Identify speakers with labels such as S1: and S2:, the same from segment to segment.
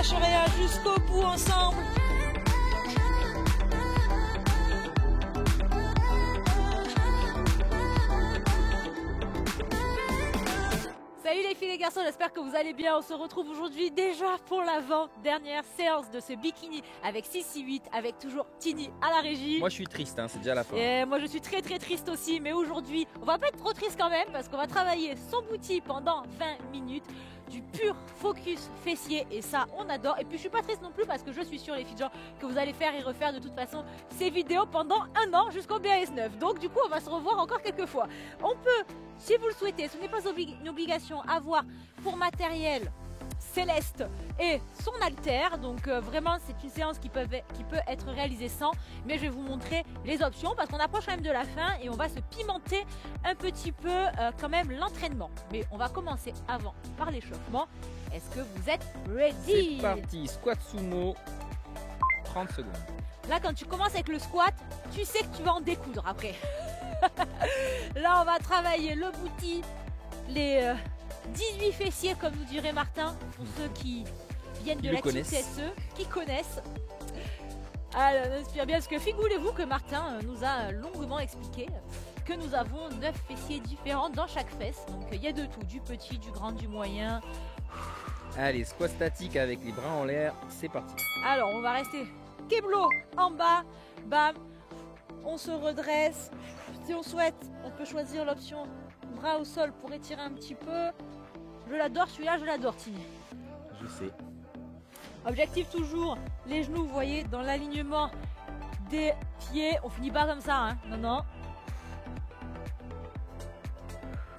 S1: lâche rien jusqu'au bout ensemble. Salut les filles et les garçons, j'espère que vous allez bien. On se retrouve aujourd'hui déjà pour l'avant-dernière séance de ce bikini avec 6-6-8, avec toujours Tini à la régie.
S2: Moi je suis triste, hein, c'est déjà la fin.
S1: Et moi je suis très triste aussi, mais aujourd'hui on va pas être trop triste quand même parce qu'on va travailler son booty pendant 20 minutes. Du pur focus fessier et ça on adore. Et puis je suis pas triste non plus parce que je suis sûre les filles genre que vous allez faire et refaire de toute façon ces vidéos pendant un an jusqu'au BAS9. Donc du coup on va se revoir encore quelques fois. On peut, si vous le souhaitez, ce n'est pas une obligation, avoir pour matériel Céleste et son haltère, donc vraiment c'est une séance qui peut être réalisée sans, mais je vais vous montrer les options parce qu'on approche quand même de la fin et on va se pimenter un petit peu quand même l'entraînement. Mais on va commencer avant par l'échauffement. Est-ce que vous êtes ready?
S2: C'est parti, squat sumo, 30 secondes.
S1: Là quand tu commences avec le squat, tu sais que tu vas en découdre après. Là on va travailler le booty, les 18 fessiers comme nous dirait Martin, pour ceux qui viennent de la team TSE, qui connaissent. Alors on inspire bien parce que figurez-vous que Martin nous a longuement expliqué que nous avons 9 fessiers différents dans chaque fesse. Donc il y a de tout, du petit, du grand, du moyen.
S2: Allez, squat statique avec les bras en l'air, c'est parti.
S1: Alors on va rester keblo en bas, bam, on se redresse. Si on souhaite, on peut choisir l'option bras au sol pour étirer un petit peu. Je l'adore, celui-là, je l'adore, Tini.
S2: Je sais.
S1: Objectif toujours, les genoux, vous voyez, dans l'alignement des pieds. On finit pas comme ça, hein. Non, non.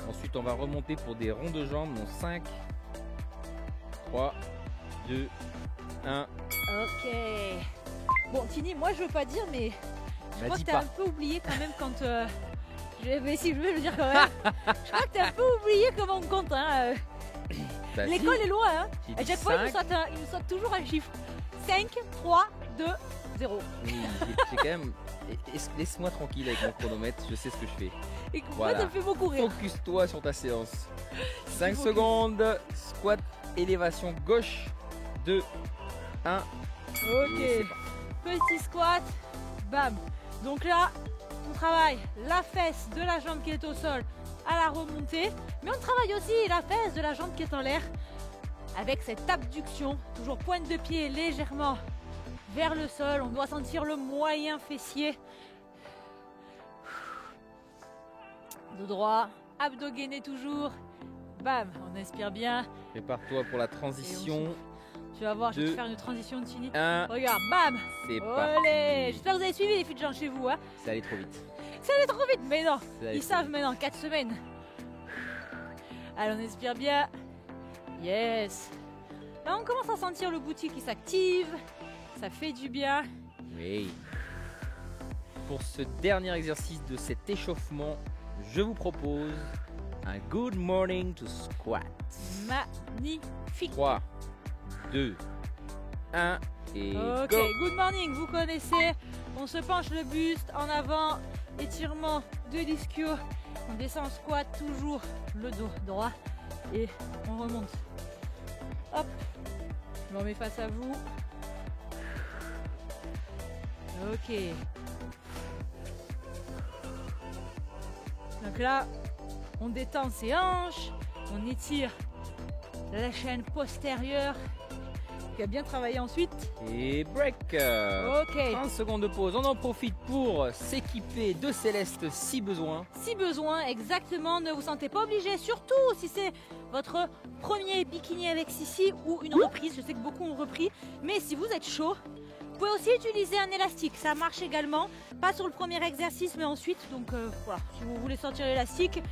S2: Ensuite, on va remonter pour des ronds de jambes. Donc 5, 3, 2, 1.
S1: Ok. Bon, Tini, moi, je veux pas dire, mais je crois que t'as un peu oublié quand même quand... Mais si, je vais le dire quand même. Je crois que t'as un peu oublié comment on compte, hein.
S2: Bah,
S1: l'école est loin, hein.
S2: À
S1: chaque fois, il nous saute toujours un chiffre. 5, 3, 2, 0.
S2: Oui, j'ai quand même... Laisse-moi tranquille avec mon chronomètre, je sais ce que je fais.
S1: Et moi, ça me fait beaucoup rire.
S2: Focus-toi sur ta séance. 5 secondes, squat, élévation gauche, 2, 1.
S1: Ok, petit squat, bam. Donc là, on travaille la fesse de la jambe qui est au sol à la remontée, mais on travaille aussi la fesse de la jambe qui est en l'air avec cette abduction, toujours pointe de pied légèrement vers le sol. On doit sentir le moyen fessier. Dos droit, abdos gainés toujours. Bam, on inspire bien.
S2: Prépare-toi pour la transition.
S1: Tu vas voir, je vais te faire une transition de Tini.
S2: 1.
S1: Regarde, bam.
S2: C'est
S1: parti. J'espère que vous avez suivi les filles de gens chez vous. Hein.
S2: Ça allait trop vite.
S1: Ça allait trop vite, mais non. Ils savent maintenant, 4 semaines. Allez, on inspire bien. Yes. Là, on commence à sentir le booty qui s'active. Ça fait du bien.
S2: Oui. Pour ce dernier exercice de cet échauffement, je vous propose un good morning to squat.
S1: Magnifique.
S2: 3, 2, 1 et
S1: ok,
S2: go.
S1: Good morning, vous connaissez. On se penche le buste en avant, étirement de l'ischio. On descend en squat, toujours le dos droit et on remonte. Hop, je me remets face à vous. Ok. Donc là, on détend ses hanches, on étire la chaîne postérieure qui a bien travaillé ensuite.
S2: Et break.
S1: Ok.
S2: 30 secondes de pause. On en profite pour s'équiper de Céleste si besoin.
S1: Si besoin, exactement. Ne vous sentez pas obligé, surtout si c'est votre premier bikini avec Sissi ou une reprise. Je sais que beaucoup ont repris, mais si vous êtes chaud, vous pouvez aussi utiliser un élastique. Ça marche également. Pas sur le premier exercice, mais ensuite. Donc voilà, si vous voulez sortir l'élastique,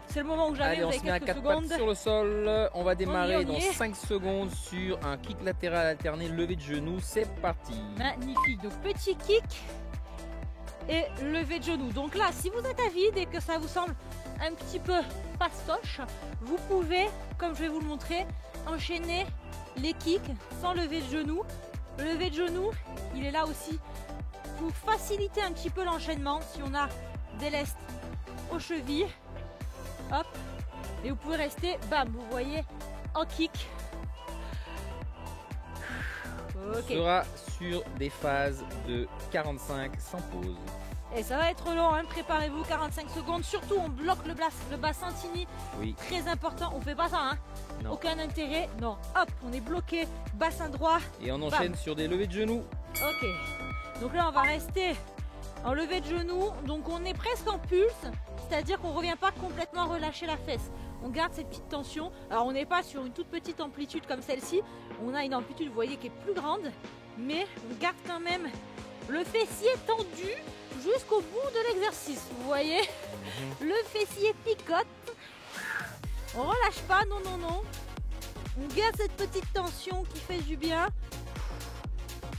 S1: c'est le moment où j'arrive.
S2: Allez, on se met à 4 pattes sur le sol. On va démarrer dans 5 secondes sur un kick latéral alterné, levé de genou. C'est parti.
S1: Magnifique. Donc petit kick et levé de genou. Donc là, si vous êtes à vide et que ça vous semble un petit peu fastoche, vous pouvez, comme je vais vous le montrer, enchaîner les kicks sans lever de genou. Le levé de genou, il est là aussi pour faciliter un petit peu l'enchaînement si on a des lestes aux chevilles. Hop, et vous pouvez rester, bam, vous voyez, en kick.
S2: On
S1: Ok.
S2: sera sur des phases de 45 sans pause.
S1: Et ça va être long, hein. Préparez-vous 45 secondes. Surtout, on bloque le bassin Tini.
S2: Oui,
S1: Très important, on fait pas ça, hein.
S2: non.
S1: Aucun intérêt, non. Hop, on est bloqué, bassin droit.
S2: Et on enchaîne sur des levées de genoux.
S1: Ok. Donc là, on va rester en levée de genoux. Donc on est presque en pulse, c'est-à-dire qu'on ne revient pas complètement relâcher la fesse. On garde cette petite tension. Alors on n'est pas sur une toute petite amplitude comme celle-ci. On a une amplitude, vous voyez, qui est plus grande. Mais on garde quand même le fessier tendu jusqu'au bout de l'exercice. Vous voyez, le fessier picote. On relâche pas, non, non, non. On garde cette petite tension qui fait du bien.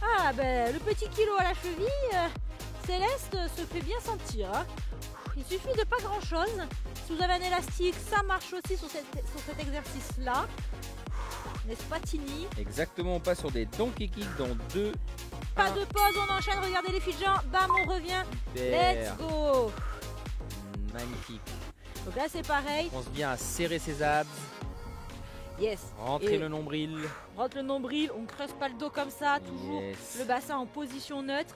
S1: Ah ben, le petit kilo à la cheville, Céleste se fait bien sentir, hein. Il suffit de pas grand chose. Si vous avez un élastique, ça marche aussi sur cet exercice-là. N'est-ce pas, Tini?
S2: Exactement, on passe sur des donkey kicks dans 2.
S1: Pas de pause, on enchaîne. Regardez les filles de gens. Bam, on revient. Let's go.
S2: Magnifique.
S1: Donc là, c'est pareil.
S2: On pense bien à serrer ses abs,
S1: Yes.
S2: rentrer
S1: Et
S2: le nombril.
S1: rentre le nombril, on creuse pas le dos comme ça. Toujours
S2: Yes.
S1: le bassin en position neutre.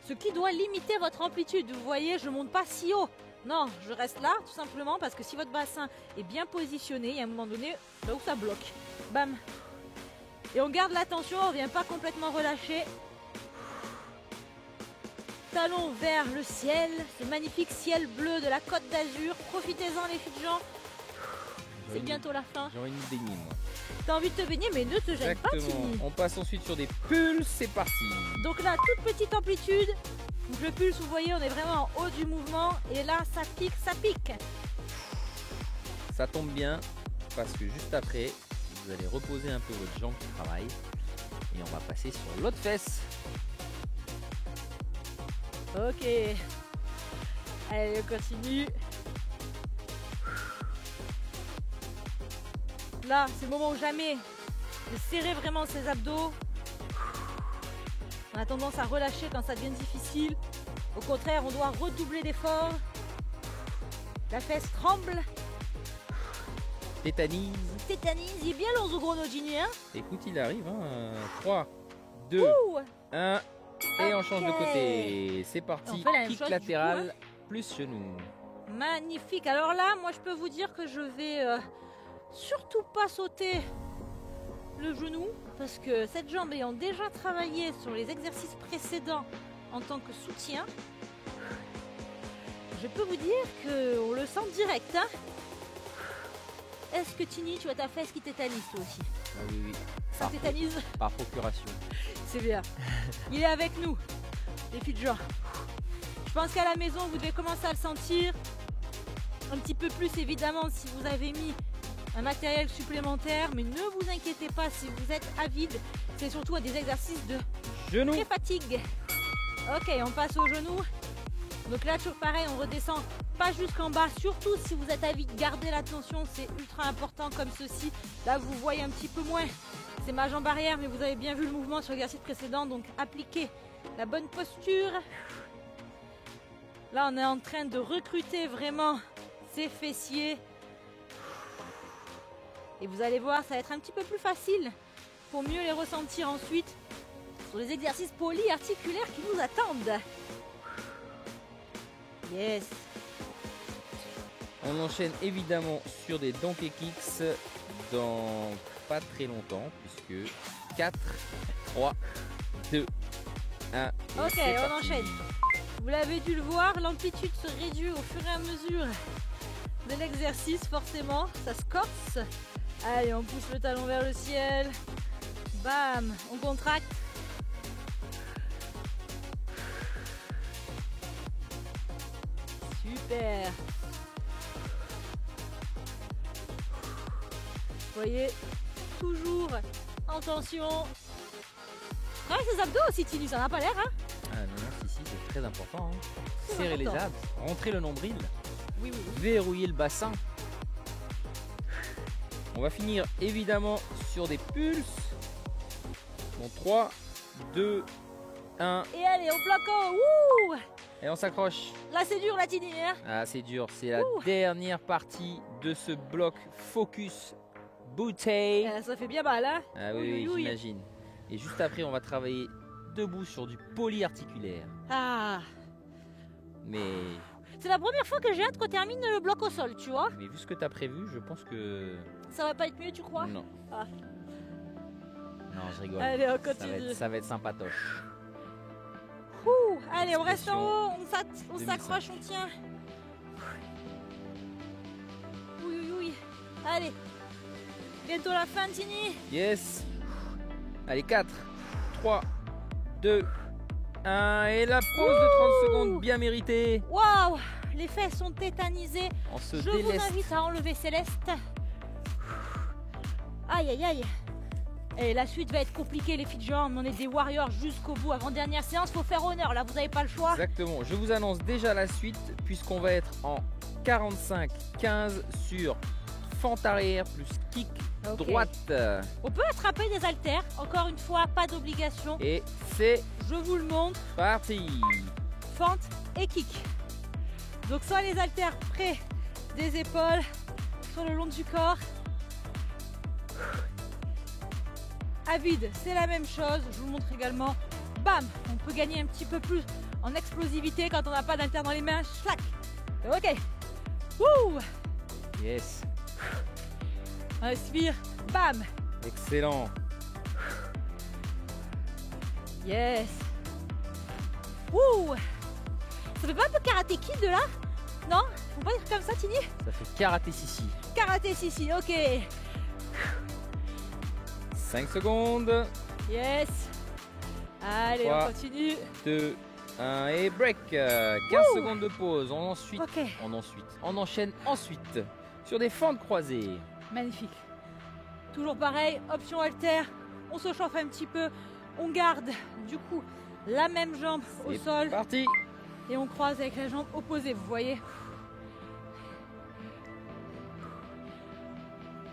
S1: Ce qui doit limiter votre amplitude. Vous voyez, je monte pas si haut. Non, je reste là, tout simplement, parce que si votre bassin est bien positionné, il y a un moment donné là où ça bloque. Bam. Et on garde la tension, on ne vient pas complètement relâcher. Talons vers le ciel, ce magnifique ciel bleu de la Côte d'Azur. Profitez-en les filles de gens. C'est bientôt la fin.
S2: J'ai envie de me baigner, moi.
S1: T'as envie de te baigner, mais ne te gêne pas,
S2: Exactement.
S1: Tini.
S2: On passe ensuite sur des pulses, c'est parti.
S1: Donc là, toute petite amplitude. Donc le pulse, vous voyez, on est vraiment en haut du mouvement. Et là, ça pique, ça pique.
S2: Ça tombe bien parce que juste après, vous allez reposer un peu votre jambe qui travaille. Et on va passer sur l'autre fesse.
S1: Ok. Allez, on continue. Là, c'est le moment ou jamais de serrer vraiment ses abdos. On a tendance à relâcher quand ça devient difficile. Au contraire, on doit redoubler d'efforts. La fesse tremble,
S2: Tétanise.
S1: tétanise. Il est bien long, ce gros Nogini, hein.
S2: Écoute, il arrive. 3, 2,
S1: Ouh.
S2: 1. Et on change de
S1: Ok.
S2: côté. C'est
S1: On
S2: parti.
S1: fait la même
S2: Kick
S1: chose, du
S2: latéral plus genou.
S1: Magnifique. Alors là, moi, je peux vous dire que je vais surtout pas sauter le genou parce que cette jambe ayant déjà travaillé sur les exercices précédents en tant que soutien, je peux vous dire qu'on le sent direct, hein. Est-ce que Tini, tu as ta fesse qui tétanise toi aussi?
S2: Ah oui, oui.
S1: Ça tétanise?
S2: Par procuration.
S1: C'est bien. Il est avec nous, les filles de genre. Je pense qu'à la maison, vous devez commencer à le sentir un petit peu plus, évidemment, si vous avez mis un matériel supplémentaire. Mais ne vous inquiétez pas, si vous êtes avide, c'est surtout à des exercices de
S2: Genou.
S1: pré-fatigue. Ok, on passe au genou. Donc là, toujours pareil, on redescend pas jusqu'en bas. Surtout si vous êtes avide, gardez la tension, c'est ultra important comme ceci. Là, vous voyez un petit peu moins. C'est ma jambe arrière, mais vous avez bien vu le mouvement sur l'exercice précédent. Donc appliquez la bonne posture. Là, on est en train de recruter vraiment ces fessiers. Et vous allez voir, ça va être un petit peu plus facile pour mieux les ressentir ensuite sur les exercices polyarticulaires qui nous attendent. Yes.
S2: On enchaîne évidemment sur des donkey kicks dans pas très longtemps puisque 4, 3, 2, 1.
S1: Ok, on enchaîne. Vous l'avez dû le voir, l'amplitude se réduit au fur et à mesure de l'exercice, forcément, ça se corse. Allez, on pousse le talon vers le ciel. Bam, on contracte. Super. Vous voyez, toujours en tension. Travaille ses abdos aussi, Tini, ça n'a pas l'air, hein?
S2: Ah non, non, si, c'est très important. Hein.
S1: Très
S2: Serrer les
S1: important.
S2: abs, rentrer le nombril,
S1: Oui, oui, oui.
S2: verrouiller le bassin. On va finir évidemment sur des pulses. Bon, 3, 2, 1.
S1: Et allez, on placo. Wouh!
S2: Et on s'accroche.
S1: Là, c'est dur, la Tini, hein?
S2: Ah, c'est dur. C'est la
S1: Ouh.
S2: dernière partie de ce bloc focus booty.
S1: Ça fait bien mal, hein?
S2: Ah
S1: Oui,
S2: oui,
S1: oui,
S2: oui,
S1: oui.
S2: j'imagine. Et juste après, on va travailler debout sur du polyarticulaire.
S1: Ah,
S2: Mais
S1: c'est la première fois que j'ai hâte qu'on termine le bloc au sol, tu vois.
S2: vu ce que tu as prévu, je pense que...
S1: Ça va pas être mieux, tu crois?
S2: Non.
S1: Ah.
S2: Non, je rigole.
S1: Allez, on continue.
S2: Ça va être sympatoche.
S1: Ouh, allez, on reste en haut, on
S2: 2005.
S1: s'accroche, on tient. Oui, oui, oui. Allez, bientôt la fin, Tini.
S2: Yes. Allez, 4, 3, 2, 1. Et la pause de 30 secondes bien méritée.
S1: Waouh, les fesses sont tétanisées.
S2: On se
S1: Je vous
S2: déleste.
S1: invite à enlever Céleste. Aïe, aïe, aïe. Et la suite va être compliquée, les filles de jambes. On est des warriors jusqu'au bout. Avant dernière séance, faut faire honneur. Là, vous n'avez pas le choix.
S2: Exactement. Je vous annonce déjà la suite puisqu'on va être en 45-15 sur fente arrière plus kick
S1: Ok.
S2: droite.
S1: On peut attraper des haltères. Encore une fois, pas d'obligation.
S2: Et c'est
S1: Je vous le montre.
S2: parti.
S1: Fente et kick. Donc soit les haltères près des épaules, soit le long du corps. À vide, c'est la même chose. Je vous montre également. Bam, on peut gagner un petit peu plus en explosivité quand on n'a pas d'haltère dans les mains. Schlac. Ok. Wouh.
S2: Yes.
S1: Inspire. Bam.
S2: Excellent.
S1: Yes. Wouh. Ça fait pas un peu karaté kid de là? Non? Faut pas dire comme ça, Tini?
S2: Ça fait karaté sissi.
S1: Karaté Sissi, ok.
S2: 5 secondes.
S1: Yes. Allez,
S2: 3.
S1: on continue.
S2: 2, 1 et break. 15 secondes de pause. On enchaîne ensuite sur des fentes croisées.
S1: Magnifique. Toujours pareil, option haltère. On se chauffe un petit peu. On garde du coup la même jambe au
S2: C'est
S1: sol
S2: parti.
S1: et on croise avec la jambe opposée, vous voyez.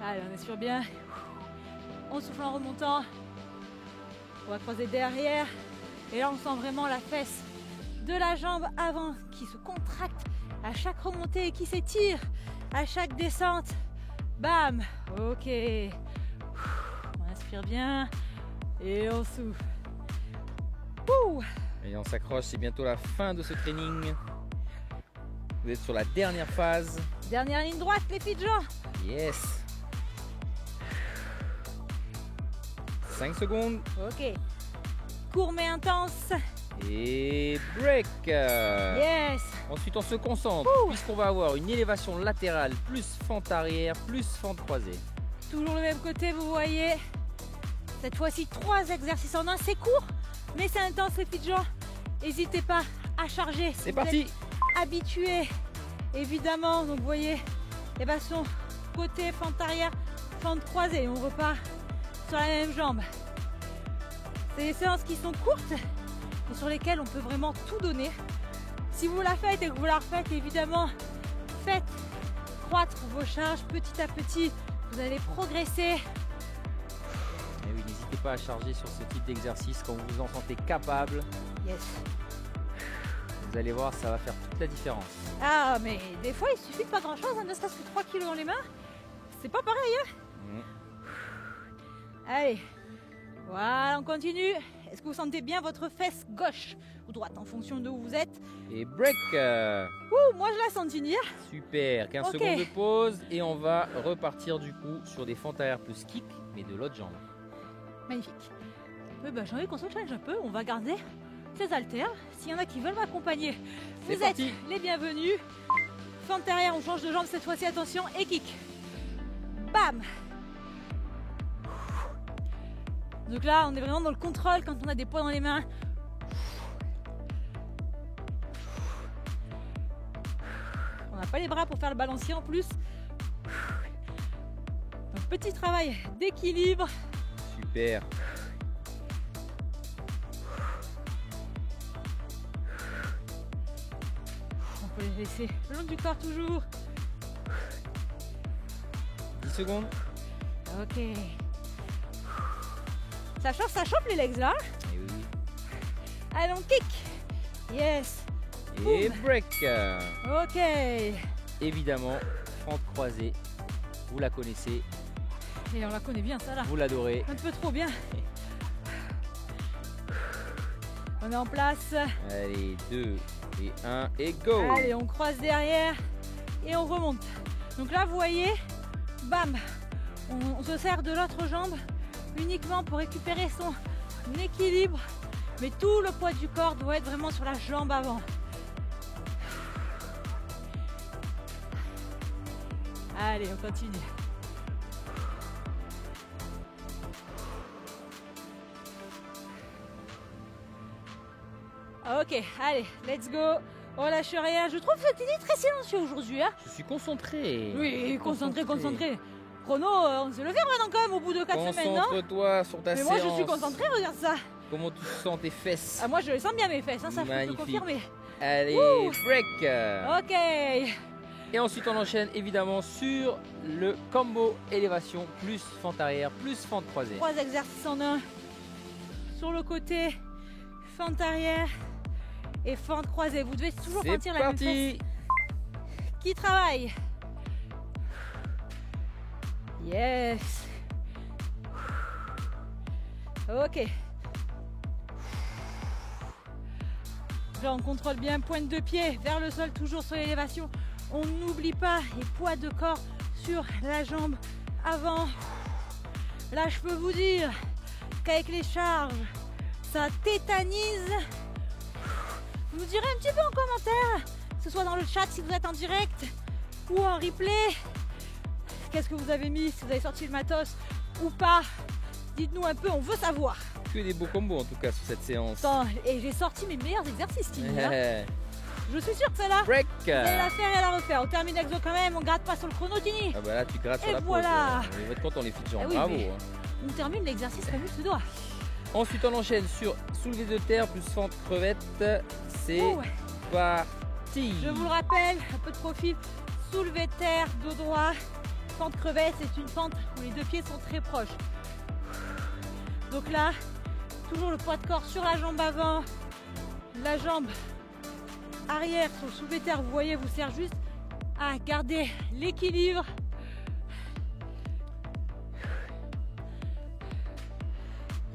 S1: Allez, on inspire bien. On souffle en remontant. On va croiser derrière. Et là, on sent vraiment la fesse de la jambe avant qui se contracte à chaque remontée et qui s'étire à chaque descente. Bam. Ok. On inspire bien et on souffle. Ouh.
S2: Et on s'accroche, c'est bientôt la fin de ce training. Vous êtes sur la dernière phase.
S1: Dernière ligne droite, les filles de Jean.
S2: Yes. 5 secondes.
S1: Ok. Court mais intense.
S2: Et break.
S1: Yes.
S2: Ensuite, on se concentre puisqu'on va avoir une élévation latérale plus fente arrière plus fente croisée.
S1: Toujours le même côté, vous voyez. Cette fois-ci, 3 exercices en un. C'est court, mais c'est intense, les filles de Jean. N'hésitez pas à charger.
S2: C'est parti.
S1: Habitué, évidemment. Donc, vous voyez, élévation côté, fente arrière, fente croisée. On repart sur la même jambe. C'est des séances qui sont courtes et sur lesquelles on peut vraiment tout donner. Si vous la faites et que vous la refaites, évidemment, faites croître vos charges petit à petit. Vous allez progresser.
S2: Et oui, n'hésitez pas à charger sur ce type d'exercice quand vous vous en sentez capable.
S1: Yes.
S2: Vous allez voir, ça va faire toute la différence.
S1: Ah, mais des fois, il suffit de pas grand-chose, hein, ne serait-ce que 3 kilos dans les mains. C'est pas pareil, hein. Allez, voilà, on continue. Est-ce que vous sentez bien votre fesse gauche ou droite en fonction de où vous êtes?
S2: Et break.
S1: Ouh, moi je la sens tenir.
S2: Super, 15
S1: Ok.
S2: secondes de pause et on va repartir du coup sur des fentes arrière plus kick, mais de l'autre jambe.
S1: Magnifique. Oui, bah, j'ai envie qu'on se challenge un peu. On va garder ces haltères. S'il y en a qui veulent m'accompagner,
S2: C'est
S1: vous êtes
S2: parti.
S1: les bienvenus. Fente arrière, on change de jambe cette fois-ci, attention, et kick. Bam. Donc là, on est vraiment dans le contrôle quand on a des poids dans les mains. On n'a pas les bras pour faire le balancier en plus. Donc petit travail d'équilibre.
S2: Super.
S1: On peut les laisser le long du corps toujours.
S2: 10 secondes.
S1: Ok. Ça chauffe les legs là.
S2: Et oui.
S1: Allez, on kick. Yes.
S2: Et
S1: Boum.
S2: break.
S1: Ok.
S2: Évidemment, fente croisée. Vous la connaissez,
S1: Et on la connaît bien ça là.
S2: vous l'adorez.
S1: Un peu trop bien. On est en place.
S2: Allez, 2 et 1 et go.
S1: Allez, on croise derrière et on remonte. Donc là, vous voyez, bam, on se sert de l'autre jambe uniquement pour récupérer son équilibre. Mais tout le poids du corps doit être vraiment sur la jambe avant. Allez, on continue. Ok, allez, let's go. On lâche rien. Je trouve cette idée très silencieux aujourd'hui. Hein.
S2: Je suis concentré.
S1: Oui, concentré. Chrono, on se le fait maintenant quand même au bout de 4 semaines, non?
S2: Concentre-toi sur ta
S1: Mais
S2: séance.
S1: moi je suis concentré, regarde ça.
S2: Comment tu sens tes fesses?
S1: Ah, moi je sens bien mes fesses, hein, ça je peux te
S2: Magnifique.
S1: confirmer.
S2: Allez,
S1: Ouh.
S2: break.
S1: Ok.
S2: Et ensuite on enchaîne évidemment sur le combo élévation plus fente arrière plus fente croisée.
S1: 3 exercices en un. Sur le côté, fente arrière et fente croisée. Vous devez toujours
S2: C'est
S1: sentir la même
S2: parti.
S1: fesse qui travaille. Yes. Ok. Là, on contrôle bien, pointe de pied vers le sol, toujours sur l'élévation. On n'oublie pas les poids de corps sur la jambe avant. Là, je peux vous dire qu'avec les charges, ça tétanise. Vous nous direz un petit peu en commentaire, que ce soit dans le chat si vous êtes en direct ou en replay. Qu'est-ce que vous avez mis, si vous avez sorti le matos ou pas. Dites-nous un peu, on veut savoir.
S2: Que des beaux combos en tout cas sur cette séance.
S1: Attends, et j'ai sorti mes meilleurs exercices, Tini. Hein. Je suis sûre que celle-là,
S2: Break.
S1: vous allez la faire et la refaire. On termine l'exo quand même, on gratte pas sur le chrono, Tini.
S2: Ah bah là tu grattes sur
S1: Et
S2: la pause.
S1: voilà.
S2: On va être content les filles de jambes,
S1: Ah oui,
S2: bravo.
S1: mais-
S2: hein.
S1: On termine l'exercice comme il se doit.
S2: Ensuite on enchaîne sur soulevé de terre plus fente crevette. C'est
S1: Oh, ouais.
S2: parti.
S1: Je vous le rappelle, un peu de profil, soulevé de terre, dos droit, fente crevette, c'est une fente où les deux pieds sont très proches. Donc là, toujours le poids de corps sur la jambe avant, la jambe arrière sur le soulevé de terre, vous voyez, vous sert juste à garder l'équilibre.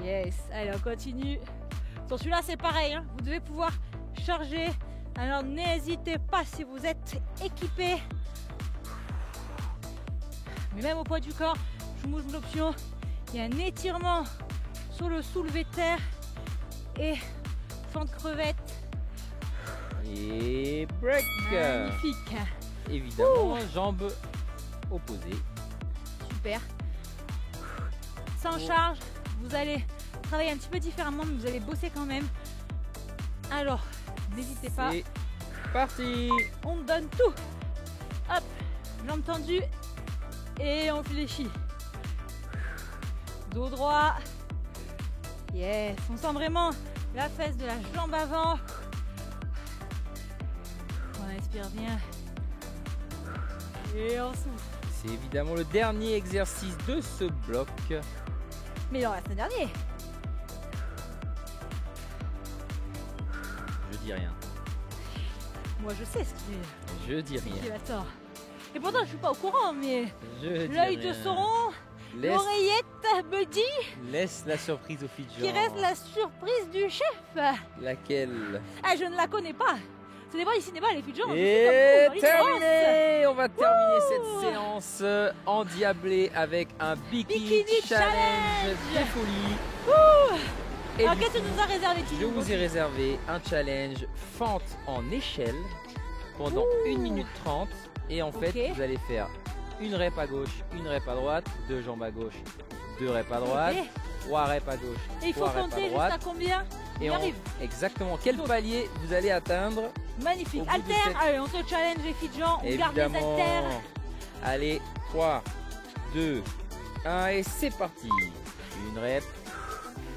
S1: Yes, allez on continue. Sur celui-là c'est pareil, hein. Vous devez pouvoir charger. Alors n'hésitez pas si vous êtes équipé. Mais même au poids du corps, je vous montre l'option. Il y a un étirement sur le soulevé de terre et fente crevette.
S2: Et break.
S1: Magnifique,
S2: Évidemment, jambes opposées.
S1: super. Sans charge, vous allez travailler un petit peu différemment, mais vous allez bosser quand même. Alors, n'hésitez pas.
S2: C'est parti.
S1: On donne tout. Hop, jambes tendues et on fléchit. Dos droit. Yes, on sent vraiment la fesse de la jambe avant. On inspire bien. Et on souffle.
S2: C'est évidemment le dernier exercice de ce bloc.
S1: Mais il en reste un dernier.
S2: Je dis rien.
S1: Moi je sais ce
S2: Je dis
S1: qui
S2: rien.
S1: va tort. Et pourtant je suis pas au courant, mais
S2: Je dis
S1: l'œil de
S2: rien.
S1: Sauron,
S2: Laisse,
S1: l'oreillette me dit
S2: laisse la surprise au filles de
S1: qu'il reste la surprise du chef.
S2: Laquelle?
S1: Ah, je ne la connais pas. Ce n'est pas ici, n'est pas les filles de genre.
S2: Et terminé. On va terminer cette séance endiablée avec un bikini,
S1: Bikini
S2: challenge
S1: challenge.
S2: de folie. Et
S1: Alors
S2: du
S1: qu'est-ce que tu
S2: coup,
S1: nous as réservé, Tini?
S2: je vous ai réservé un challenge fente en échelle pendant
S1: Ouh.
S2: 1 minute 30. Et en fait,
S1: Ok.
S2: vous allez faire une rep à gauche, une rep à droite, 2 jambes à gauche, 2 reps à droite,
S1: Ok.
S2: 3 reps à gauche,
S1: Et il faut
S2: 3 reps
S1: compter
S2: à
S1: jusqu'à
S2: droite.
S1: combien? On
S2: Et
S1: y
S2: on-
S1: arrive.
S2: exactement quel palier vous allez atteindre.
S1: Magnifique.
S2: Au bout de
S1: Alter,
S2: cette-
S1: allez, on se challenge les filles de genre, on garde les
S2: Évidemment.
S1: haltères.
S2: Allez, 3, 2, 1 et c'est parti. Une rep,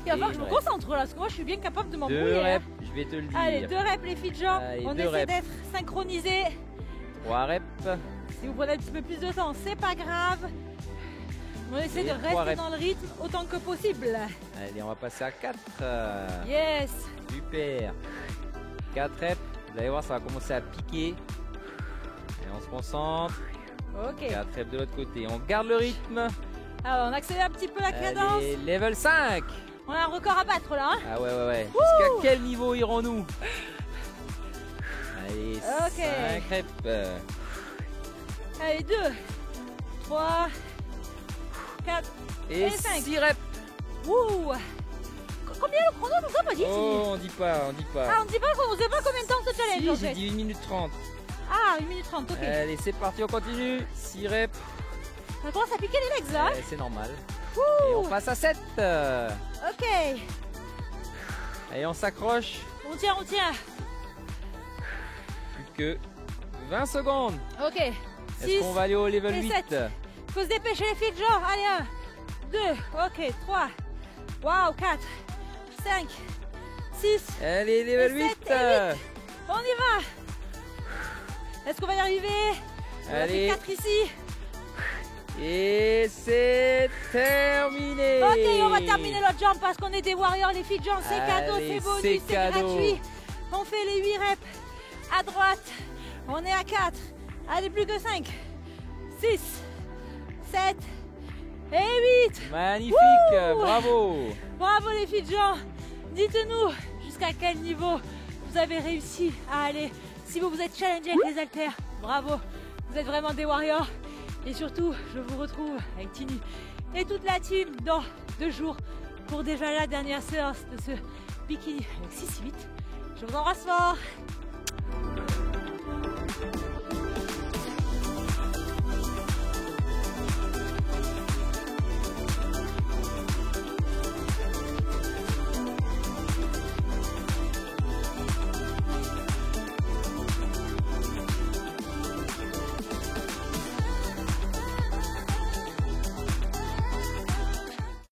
S1: Il va falloir que
S2: Et
S1: je me
S2: ouais.
S1: concentre là, parce que moi je suis bien capable de
S2: 2
S1: m'embrouiller. hein.
S2: reps, je vais te le dire.
S1: Allez, 2 reps les filles de genre,
S2: Allez,
S1: on
S2: 2
S1: essaie
S2: reps.
S1: d'être synchronisés.
S2: 3 reps,
S1: Si vous prenez un petit peu plus de temps, c'est pas grave. On essaie
S2: Et
S1: de
S2: 3
S1: rester
S2: reps.
S1: dans le rythme autant que possible.
S2: Allez, on va passer à 4.
S1: Yes.
S2: Super. 4 reps, vous allez voir, ça va commencer à piquer. Et on se concentre.
S1: Ok.
S2: 4 reps de l'autre côté. On garde le rythme.
S1: Alors on accélère un petit peu la cadence.
S2: Allez, level 5.
S1: On a un record à battre là. Hein.
S2: Ah ouais. Jusqu'à quel niveau irons-nous? Allez,
S1: Ok.
S2: 5 reps.
S1: Allez, 2, 3, 4
S2: Et
S1: 5.
S2: 6 reps.
S1: Wouh. Combien le chrono, on n'a pas dit?
S2: Oh, on dit pas.
S1: Ah, on dit pas, on sait pas combien de temps ce challenge en
S2: Si, j'ai
S1: fait.
S2: dit 1 minute 30.
S1: Ah, 1 minute 30, ok.
S2: Allez, c'est parti, on continue. 6 reps.
S1: Ça commence à piquer les legs là. Hein.
S2: C'est normal.
S1: Ouh.
S2: Et on passe à 7.
S1: Ok.
S2: Allez, on s'accroche.
S1: On tient.
S2: Plus que 20 secondes.
S1: Ok.
S2: Est-ce
S1: 6.
S2: qu'on va aller au level
S1: et
S2: 8?
S1: 7. Faut se dépêcher les filles de genre. Allez, 1, 2, ok, 3. Waouh, 4, 5, 6.
S2: Allez, level
S1: Et
S2: 8.
S1: 7 et 8. On y va. Est-ce qu'on va y arriver? On a fait
S2: Allez.
S1: 4 ici.
S2: Et c'est terminé.
S1: Ok, on va terminer l'autre jambe parce qu'on est des warriors, les filles de genre, c'est cadeau,
S2: Allez,
S1: c'est bonus,
S2: c'est
S1: c'est
S2: cadeau.
S1: gratuit. On fait les 8 reps à droite. On est à 4. Allez, plus que 5, 6, 7 et 8.
S2: Magnifique,
S1: Wouh.
S2: bravo.
S1: Bravo les filles de genre. Dites-nous jusqu'à quel niveau vous avez réussi à aller. Si vous vous êtes challengé avec les haltères, bravo. Vous êtes vraiment des warriors. Et surtout, je vous retrouve avec Tini et toute la team dans 2 jours pour déjà la dernière séance de ce bikini avec 6-8. Je vous embrasse fort.